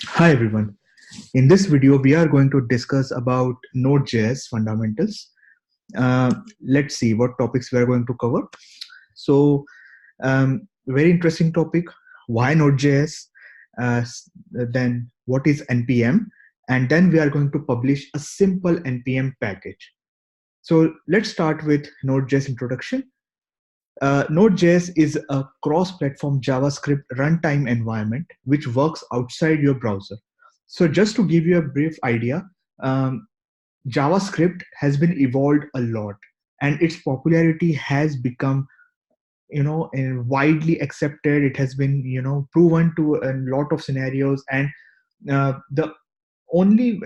Hi everyone. In this video, we are going to discuss about Node.js fundamentals. Let's see what topics we are going to cover. So, very interesting topic. Why Node.js? Then what is NPM? And then we are going to publish a simple NPM package. So let's start with Node.js introduction. Node.js is a cross-platform JavaScript runtime environment which works outside your browser. So just to give you a brief idea, um, JavaScript has been evolved a lot, and its popularity has become, widely accepted. It has been, proven to a lot of scenarios, and the only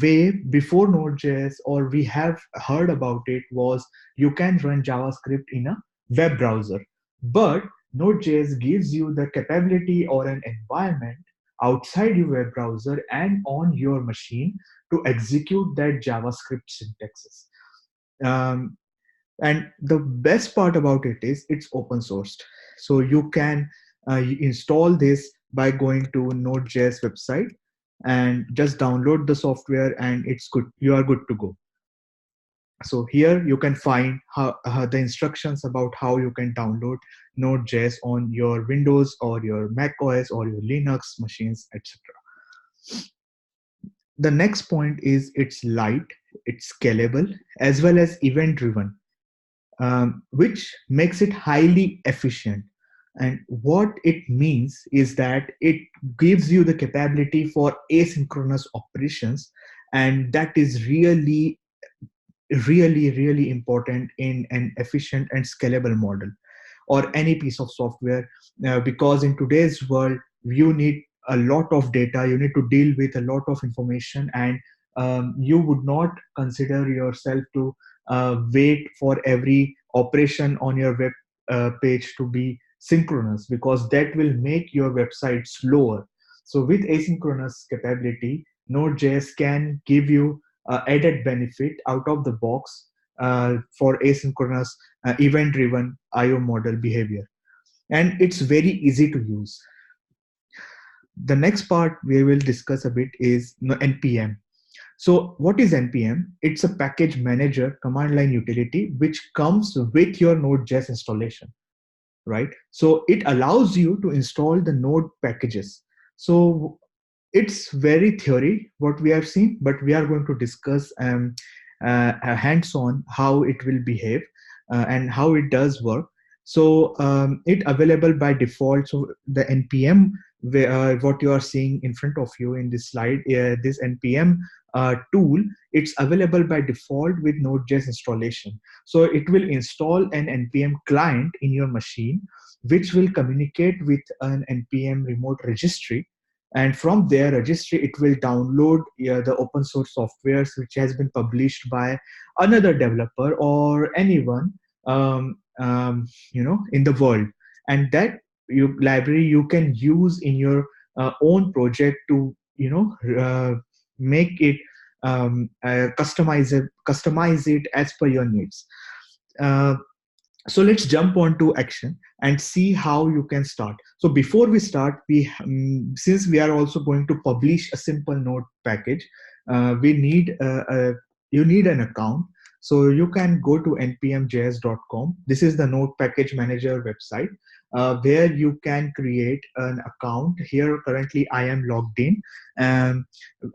way before Node.js, or we have heard about it, was you can run JavaScript in a web browser. But Node.js gives you the capability or an environment outside your web browser and on your machine to execute that JavaScript syntaxes. Um, and the best part about it is it's open sourced. So you can install this by going to Node.js website and just download the software, and it's good. You are good to go. So here you can find the instructions about how you can download Node.js on your Windows or your Mac OS or your Linux machines, etc. The next point is it's light, it's scalable, as well as event driven, which makes it highly efficient. And what it means is that it gives you the capability for asynchronous operations, and that is really important in an efficient and scalable model or any piece of software, because in today's world you need a lot of data, you need to deal with a lot of information, and you would not consider yourself to wait for every operation on your web page to be synchronous, because that will make your website slower. So with asynchronous capability, Node.js can give you added benefit out of the box for asynchronous event driven IO model behavior, and it's very easy to use. The next part we will discuss a bit is NPM. So what is NPM? It's a package manager command line utility which comes with your Node.js installation, right? So it allows you to install the Node packages. So it's very theory what we have seen, but we are going to discuss hands-on how it will behave and how it does work. So it available by default. So the NPM, what you are seeing in front of you in this slide, this NPM tool, it's available by default with Node.js installation. So it will install an NPM client in your machine, which will communicate with an NPM remote registry, and from their registry it will download the open source softwares which has been published by another developer or anyone, in the world, and that library you can use in your own project to make it customize it as per your needs. uh, so let's jump on to action and see how you can start. So before we start, since we are also going to publish a simple node package, we need you need an account. So you can go to npmjs.com. This is the node package manager website, where you can create an account. Here currently I am logged in, um,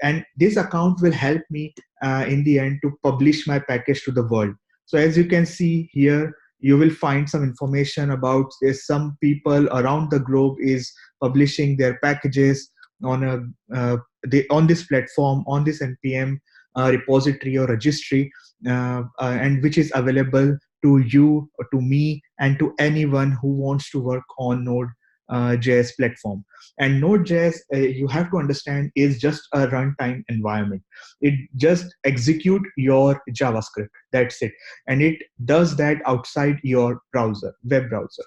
and this account will help me in the end to publish my package to the world. So as you can see here, you will find some information about some people around the globe is publishing their packages on on this platform, on this npm repository or registry, and which is available to you or to me and to anyone who wants to work on node js platform. And node.js, you have to understand, is just a runtime environment. It just execute your javascript, that's it, and it does that outside your browser, web browser.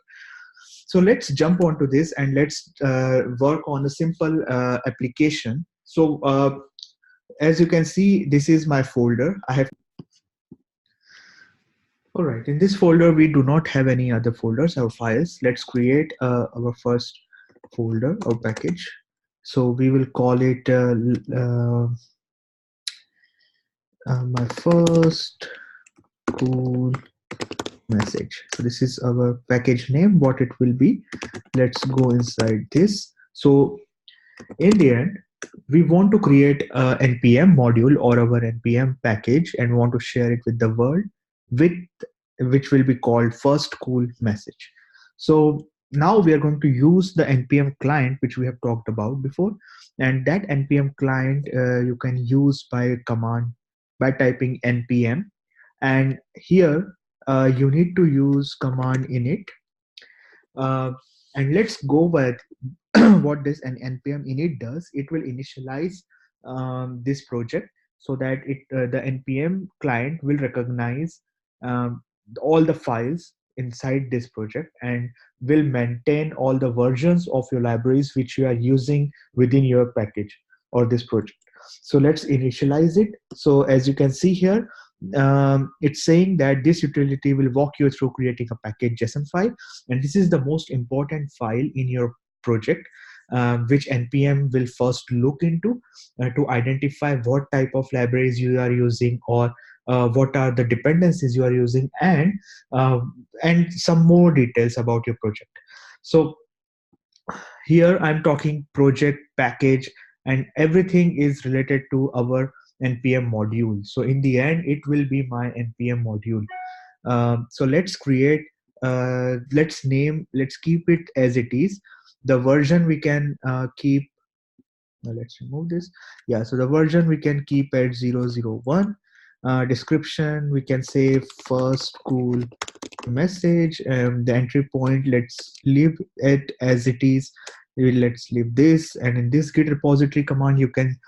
So let's jump onto this and let's work on a simple application. So as you can see, this is my folder. I have All right, in this folder we do not have any other folders or files. Let's create our first folder or package. So we will call it my first cool message. So this is our package name, what it will be. Let's go inside this. So in the end, we want to create a npm module or our npm package and want to share it with the world, with which will be called first cool message. So now we are going to use the npm client which we have talked about before, and that npm client you can use by command by typing npm, and here you need to use command init, uh, and let's go with what this an npm init does. It will initialize this project so that the npm client will recognize um, all the files inside this project and will maintain all the versions of your libraries which you are using within your package or this project. So let's initialize it. So as you can see here, it's saying that this utility will walk you through creating a package JSON file, and this is the most important file in your project, which npm will first look into to identify what type of libraries you are using, or what are the dependencies you are using, and some more details about your project. So here I'm talking project package, and everything is related to our npm module. So in the end it will be my npm module. So let's create, let's keep it as it is. The version we can keep, let's remove this. Yeah, so the version we can keep at 001. Description we can say first cool message. The entry point, let's leave it as it is. Let's leave this, and in this git repository command you can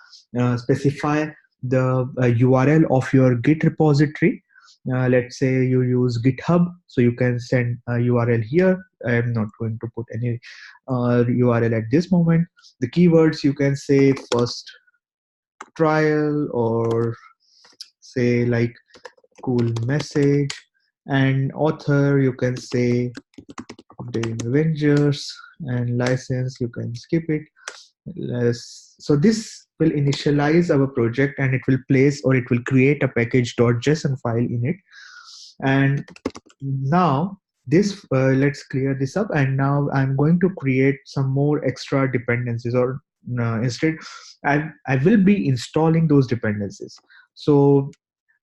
specify the url of your git repository. Let's say you use github, so you can send a url here. I am not going to put any url at this moment. The keywords you can say first trial, or say like cool message, and author you can say the Avengers, and license you can skip it. So this will initialize our project, and it will place, or it will create a package.json file in it. And now this let's clear this up, and now I'm going to create some more extra dependencies, or instead I will be installing those dependencies. So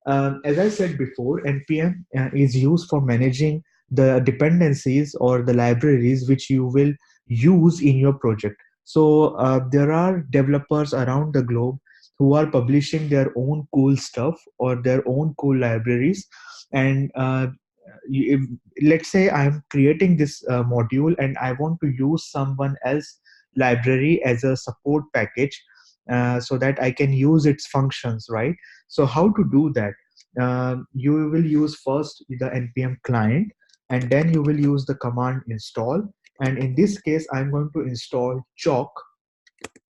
as I said before, npm is used for managing the dependencies or the libraries which you will use in your project. So there are developers around the globe who are publishing their own cool stuff or their own cool libraries. And if, let's say I'm creating this module and I want to use someone else library as a support package, so that I can use its functions, right? So how to do that? You will use first the npm client, and then you will use the command install. And in this case I'm going to install chalk,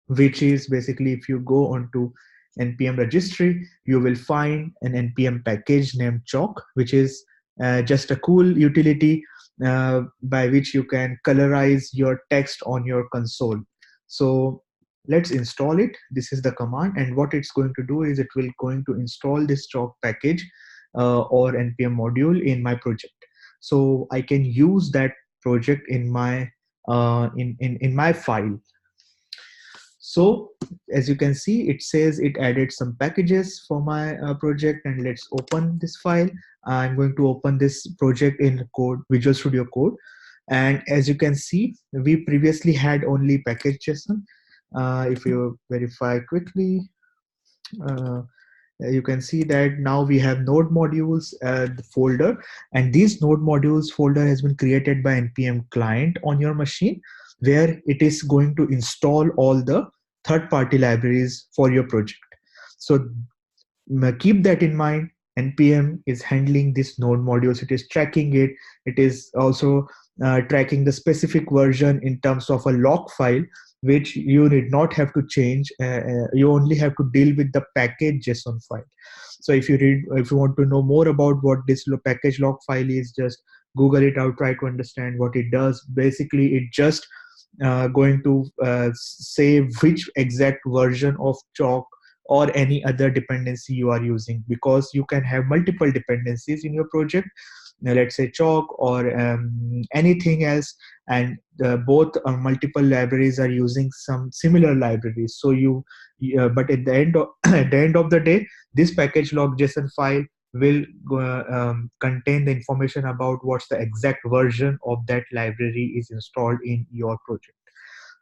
which is basically, if you go onto npm registry, you will find an npm package named chalk, which is just a cool utility by which you can colorize your text on your console. So let's install it. This is the command, and what it's going to do is it will going to install this chalk package or npm module in my project, so I can use that project in my in my file. So as you can see, it says it added some packages for my project, and let's open this file. I'm going to open this project in code, Visual Studio Code. And as you can see, we previously had only package.json. If you verify quickly, uh, you can see that now we have node modules folder, and these node modules folder has been created by npm client on your machine, where it is going to install all the third-party libraries for your project. So keep that in mind. npm is handling this node modules, it is tracking it, it is also tracking the specific version in terms of a log file, which you did not have to change. You only have to deal with the package JSON file. So if you want to know more about what this package log file is, just Google it out, try to understand what it does. Basically, it just going to say which exact version of chalk or any other dependency you are using, because you can have multiple dependencies in your project. Now, let's say chalk or anything else, and both multiple libraries are using some similar libraries. So but at the end of at the end of the day, this package log.json file will contain the information about what's the exact version of that library is installed in your project.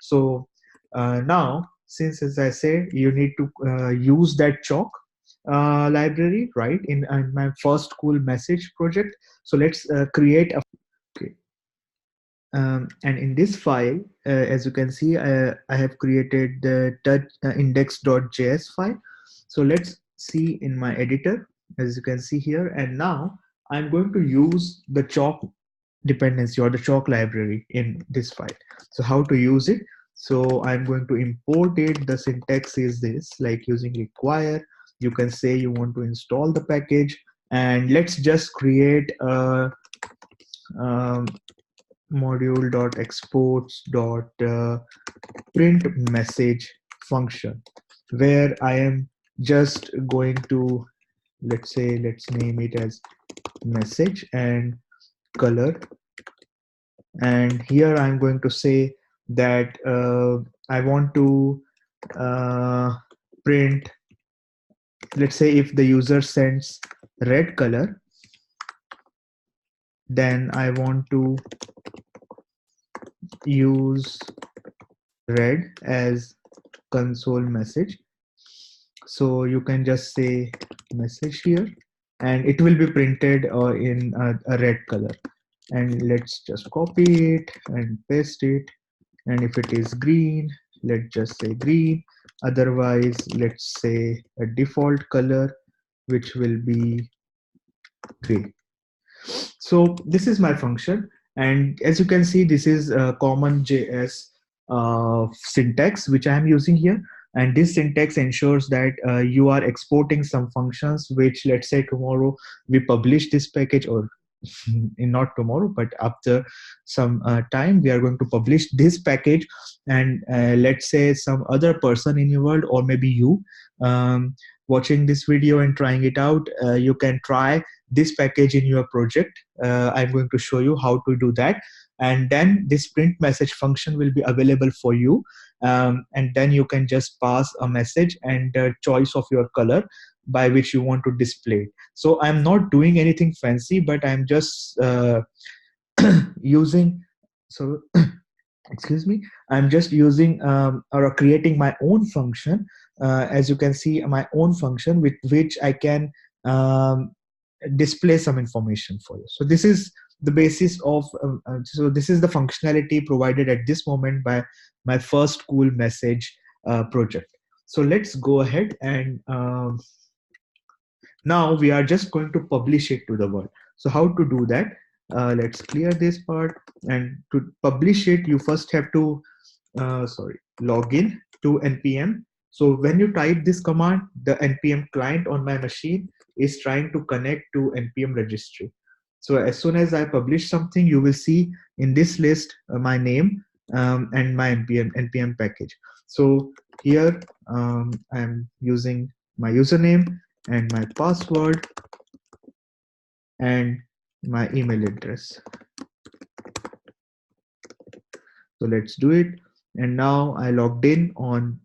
So now, since, as I said, you need to use that chalk library, right, in my first cool message project. So let's create a, okay. And in this file, as you can see, I have created the touch index.js file. So let's see in my editor, as you can see here. And now I'm going to use the chalk dependency or the chalk library in this file. So how to use it? So I'm going to import it. The syntax is this, like using require. You can say you want to install the package, and let's just create a module.exports.print message function, where I am just going to, let's name it as message and color. And here I'm going to say that I want to print, let's say if the user sends red color, then I want to use red as console message. So you can just say message here, and it will be printed in a red color. And let's just copy it and paste it. And if it is green, let's just say green. Otherwise, let's say a default color, which will be gray. So this is my function. And as you can see, this is a common JS syntax, which I am using here. And this syntax ensures that you are exporting some functions, which, let's say tomorrow we publish this package, or not tomorrow, but after some time, we are going to publish this package. And let's say some other person in your world, or maybe you watching this video and trying it out, you can try this package in your project. I'm going to show you how to do that. And then this print message function will be available for you. And then you can just pass a message and choice of your color by which you want to display it. So I'm not doing anything fancy, but I'm just using, so excuse me, I'm just using or creating my own function. As you can see, my own function with which I can display some information for you. So this is the basis of, so this is the functionality provided at this moment by my first cool message project. So let's go ahead and now we are just going to publish it to the world. So how to do that? Let's clear this part. And to publish it, you first have to log in to NPM. So when you type this command, the NPM client on my machine is trying to connect to NPM registry. So as soon as I publish something, you will see in this list my name and my NPM package. So here I'm using my username and my password and my email address. So let's do it. And now I logged in on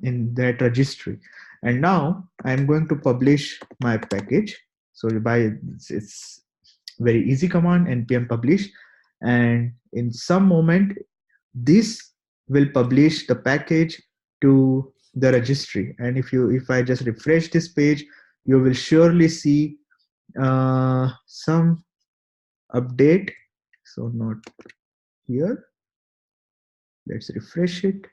in that registry. And now I'm going to publish my package. So it's very easy command, npm publish. And in some moment, this will publish the package to the registry. And if I just refresh this page, you will surely see some update. So not here. Let's refresh it.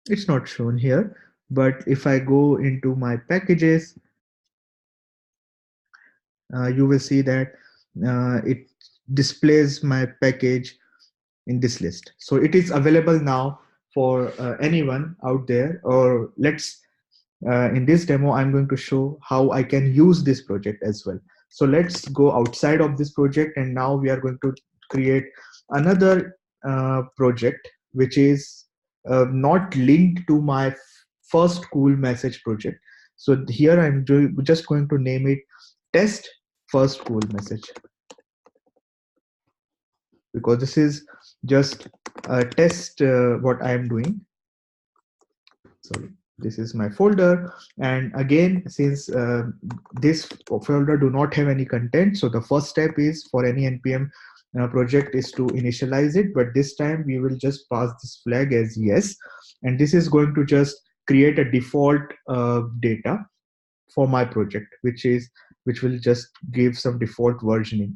It's not shown here, but if I go into my packages, you will see that it displays my package in this list. So it is available now for anyone out there. Or let's in this demo, I'm going to show how I can use this project as well. So let's go outside of this project, and now we are going to create another project which is not linked to my first cool message project. So here I'm just going to name it test first cool message, because this is just a test what I am doing. Sorry, this is my folder, and again, since this folder do not have any content, so the first step is for any npm project is to initialize it, but this time we will just pass this flag as yes, and this is going to just create a default data for my project, which will just give some default versioning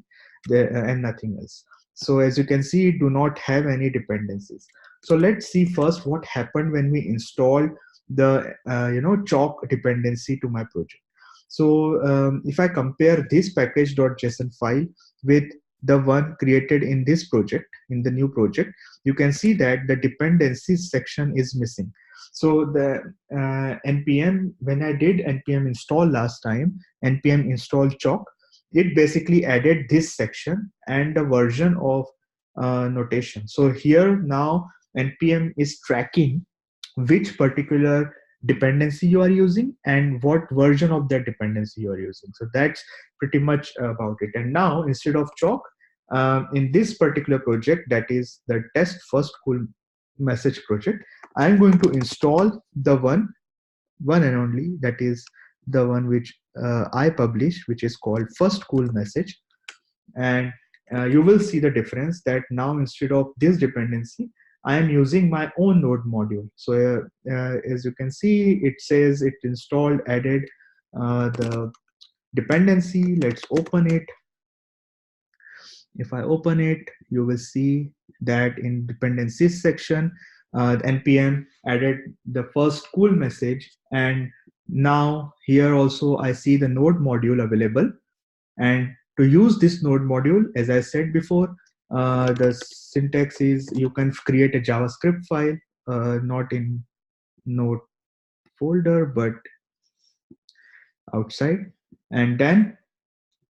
there, and nothing else. So as you can see, it do not have any dependencies. So let's see first what happened when we install the chalk dependency to my project. So if I compare this package.json file with the one created in this project, in the new project, you can see that the dependencies section is missing. So the npm, when I did npm install last time, npm install chalk, it basically added this section and a version of notation. So here now npm is tracking which particular dependency you are using and what version of that dependency you are using. So that's pretty much about it. And now instead of chalk, in this particular project, that is the test first cool message project, I'm going to install the one and only, that is the one which I publish, which is called first cool message. And you will see the difference that now instead of this dependency, I am using my own node module. So as you can see, it says it installed, added the dependency. Let's open it. If I open it, you will see that in dependencies section, npm added the first cool message, and now here also I see the node module available. And to use this node module, as I said before, the syntax is you can create a JavaScript file, not in node folder, but outside, and then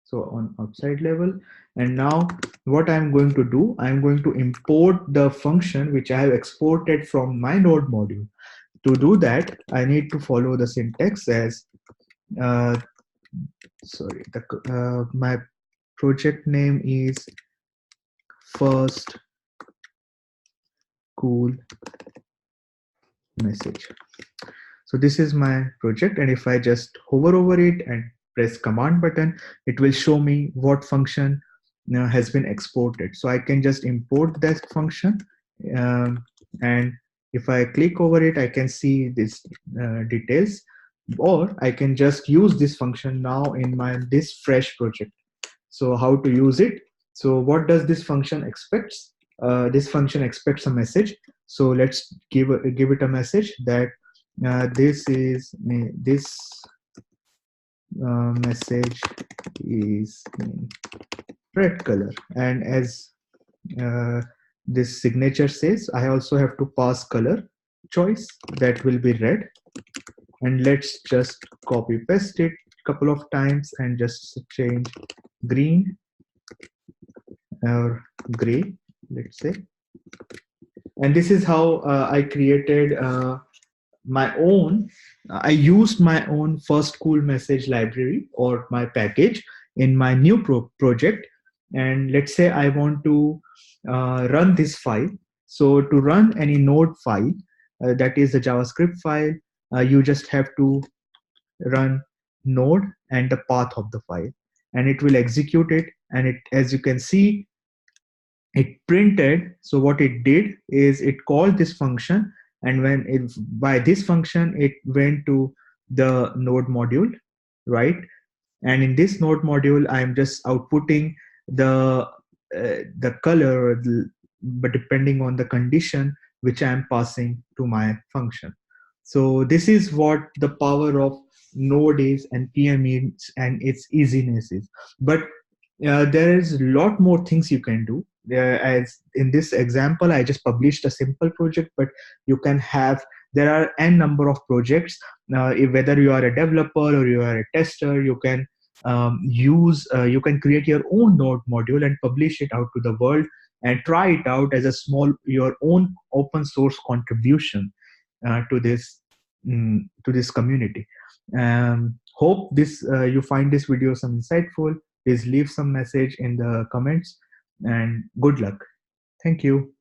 so on outside level. And now what I'm going to do, I'm going to import the function which I have exported from my node module. To do that, I need to follow the syntax as my project name is first cool message. So this is my project, and if I just hover over it and press command button, it will show me what function has been exported. So I can just import that function, and if I click over it, I can see this details, or I can just use this function now in this fresh project. So how to use it? So what does this function expects? This function expects a message. So let's give it a message that this message is in red color, and as this signature says, I also have to pass color choice, that will be red. And let's just copy paste it a couple of times and just change green or gray, let's say. And this is how I created my own. I used my own first cool message library or my package in my new project. And let's say I want to run this file. So to run any node file, that is a JavaScript file, you just have to run node and the path of the file, and it will execute it. And it, as you can see, it printed. So what it did is it called this function, and when it, by this function, it went to the node module, right? And in this node module, I'm just outputting the color, but depending on the condition which I'm passing to my function. So this is what the power of node is, and npm is, and its easiness is. But there is a lot more things you can do. As in this example, I just published a simple project, but you can have, there are n number of projects. Whether you are a developer or you are a tester, you can you can create your own node module and publish it out to the world and try it out as a small your own open source contribution to this community. Hope this you find this video some insightful. Please leave some message in the comments, and good luck. Thank you.